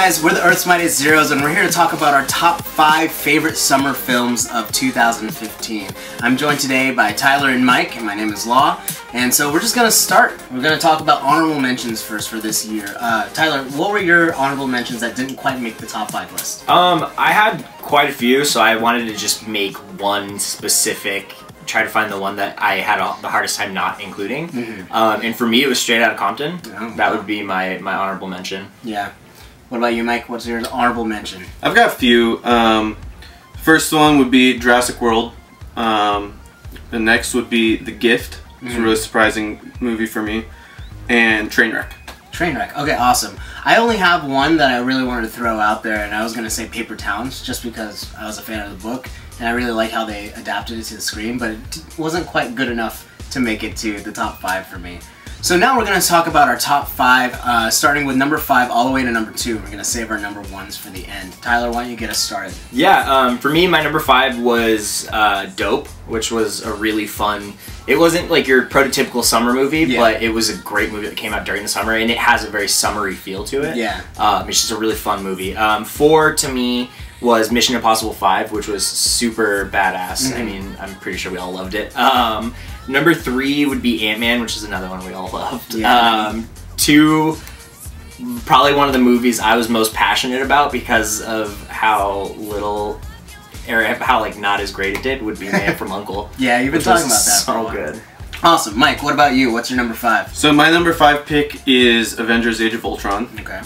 guys, we're the Earth's Mightiest Zeros, and we're here to talk about our top 5 favorite summer films of 2015. I'm joined today by Tyler and Mike, and my name is Law. And so we're just going to start. We're going to talk about honorable mentions first for this year. Tyler, what were your honorable mentions that didn't quite make the top 5 list? I had quite a few, so I wanted to just make one specific, try to find the one that I had the hardest time not including. And for me, it was Straight Outta Compton. That would be my honorable mention. Yeah. What about you, Mike? What's your honorable mention? I've got a few. First one would be Jurassic World. The next would be The Gift. It's a really surprising movie for me. And Trainwreck. Trainwreck. Okay, awesome. I only have one that I really wanted to throw out there, and I was going to say Paper Towns, just because I was a fan of the book, and I really like how they adapted it to the screen, but it wasn't quite good enough to make it to the top 5 for me. So now we're going to talk about our top 5, starting with number 5 all the way to number 2. We're going to save our number 1s for the end. Tyler, why don't you get us started? Yeah, for me, my number 5 was Dope, which was a really fun... It wasn't like your prototypical summer movie, but it was a great movie that came out during the summer, and it has a very summery feel to it. Yeah. It's just a really fun movie. 4, to me, was Mission Impossible 5, which was super badass. I mean, I'm pretty sure we all loved it. Number 3 would be Ant-Man, which is another one we all loved. 2, probably one of the movies I was most passionate about because of how little, or how like not as great it did, would be Man from U.N.C.L.E. Yeah, you've been talking about that for a so while. good. Awesome. Mike, what about you? What's your number 5? So my number 5 pick is Avengers: Age of Ultron. Okay.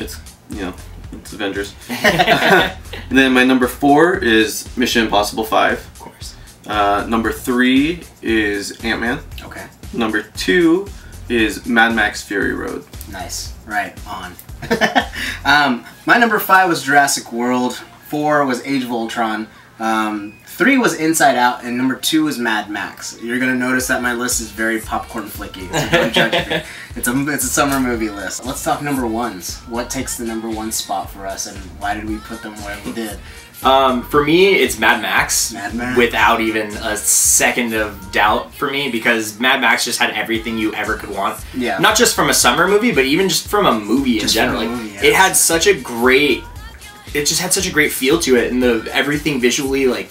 It's, you know, it's Avengers. And then my number 4 is Mission Impossible 5. Of course. Number 3 is Ant-Man. Okay. Number 2 is Mad Max Fury Road. Nice. Right on. My number 5 was Jurassic World. 4 was Age of Ultron. 3 was Inside Out, and number 2 was Mad Max. You're gonna notice that my list is very popcorn flicky, so don't judge me. It's a summer movie list. Let's talk number 1s. What takes the number 1 spot for us, and why did we put them where we did? For me, it's Mad Max. Mad Max. Without even a second of doubt for me, because Mad Max just had everything you ever could want. Yeah. Not just from a summer movie, but even just from a movie in general. It had such a great... It just had such a great feel to it, and everything visually, like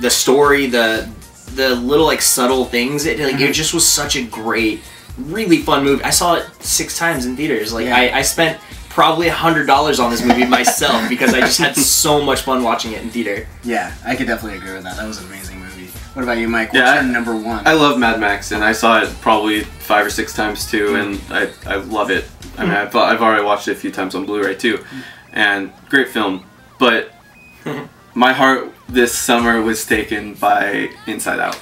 the story, the little like subtle things. It just was such a great, really fun movie. I saw it 6 times in theaters. Like I spent probably $100 on this movie myself because I just had so much fun watching it in theater. Yeah, I could definitely agree with that. That was an amazing movie. What about you, Mike? What's your number 1? I love Mad Max, and I saw it probably 5 or 6 times too, and I love it. I mean, I've already watched it a few times on Blu-ray too, and great film. But my heart this summer was taken by Inside Out.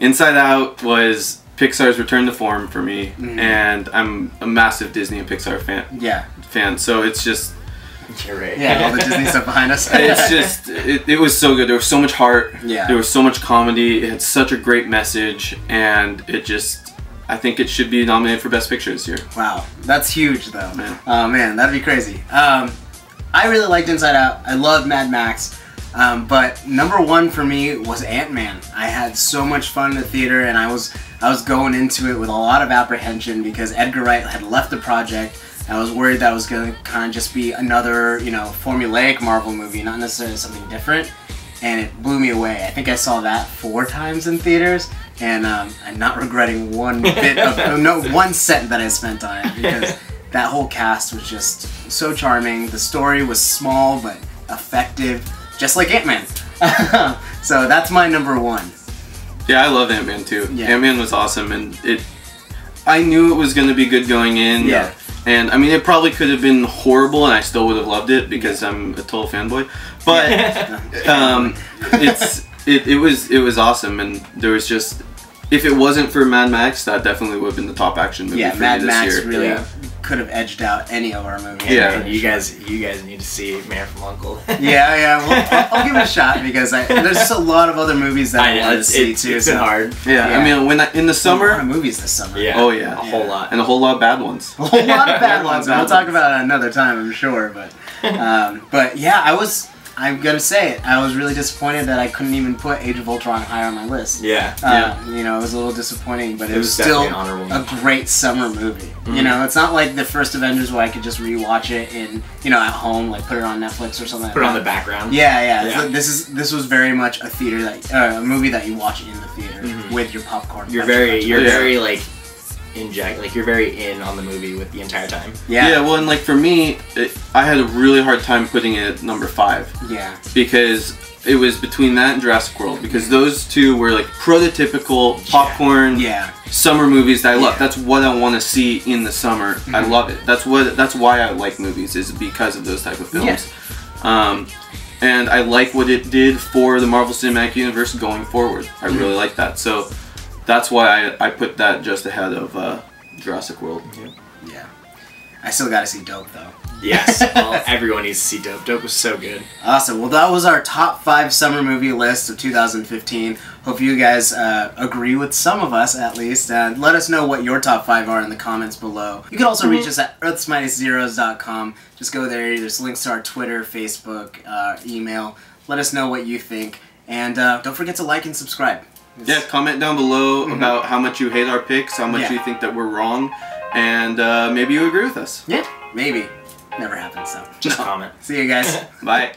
Inside Out was Pixar's return to form for me, and I'm a massive Disney and Pixar fan. So it's just... You're right. Yeah, all the Disney stuff behind us. It's just, it was so good. There was so much heart. Yeah. There was so much comedy. It had such a great message, and it just, I think it should be nominated for Best Picture this year. Wow, that's huge though. Man. Oh man, that'd be crazy. I really liked Inside Out. I loved Mad Max. But number 1 for me was Ant-Man. I had so much fun in the theater, and I was going into it with a lot of apprehension because Edgar Wright had left the project. I was worried that it was going to kind of just be another, you know, formulaic Marvel movie, not necessarily something different. And it blew me away. I think I saw that 4 times in theaters, and I'm not regretting one bit of one cent that I spent on it, because that whole cast was just so charming. The story was small but effective, just like Ant-Man. So that's my number 1. Yeah, I love Ant-Man too. Yeah. Ant-Man was awesome, and I knew it was going to be good going in. Yeah. And I mean, it probably could have been horrible, and I still would have loved it because I'm a total fanboy. But it was awesome, and there was just, if it wasn't for Mad Max, that definitely would have been the top action movie for Mad me this Max year. really could have edged out any of our movies. Yeah, you guys need to see Man from U.N.C.L.E. Yeah, well, I'll give it a shot because there's just a lot of other movies that I want to see too. It's been hard. Yeah, I mean, in the summer, a lot of movies this summer. Yeah. Oh yeah, a whole lot, and a whole lot of bad ones. A whole lot of bad ones. We'll talk about it another time, I'm sure. But yeah, I'm gonna say it. I was really disappointed that I couldn't even put Age of Ultron higher on my list. Yeah. You know, it was a little disappointing, but it was definitely still an honorable a great summer movie. You know, it's not like the first Avengers where I could just rewatch it and, you know, at home, like put it on Netflix or something. Put it on the background. Yeah. This was very much a theater that a movie that you watch in the theater with your popcorn. You're very like you're very in on the movie with the entire time. Yeah. Well, and like for me, I had a really hard time putting it at number 5. Yeah. Because it was between that and Jurassic World, because those two were like prototypical popcorn summer movies that I love. That's what I want to see in the summer. I love it. That's why I like movies, is because of those type of films. And I like what it did for the Marvel Cinematic Universe going forward. I really like that. So that's why I put that just ahead of Jurassic World. Yeah. I still gotta see Dope though. Yes, everyone needs to see Dope. Dope was so good. Awesome. Well, that was our top 5 summer movie list of 2015. Hope you guys agree with some of us, at least. And let us know what your top 5 are in the comments below. You can also reach us at earths-zeros.com. Just go there. There's links to our Twitter, Facebook, email. Let us know what you think. And don't forget to like and subscribe. Yeah, comment down below about how much you hate our picks, how much you think that we're wrong, and maybe you agree with us. Yeah, maybe. Never happens, though. Just comment. See you guys. Bye.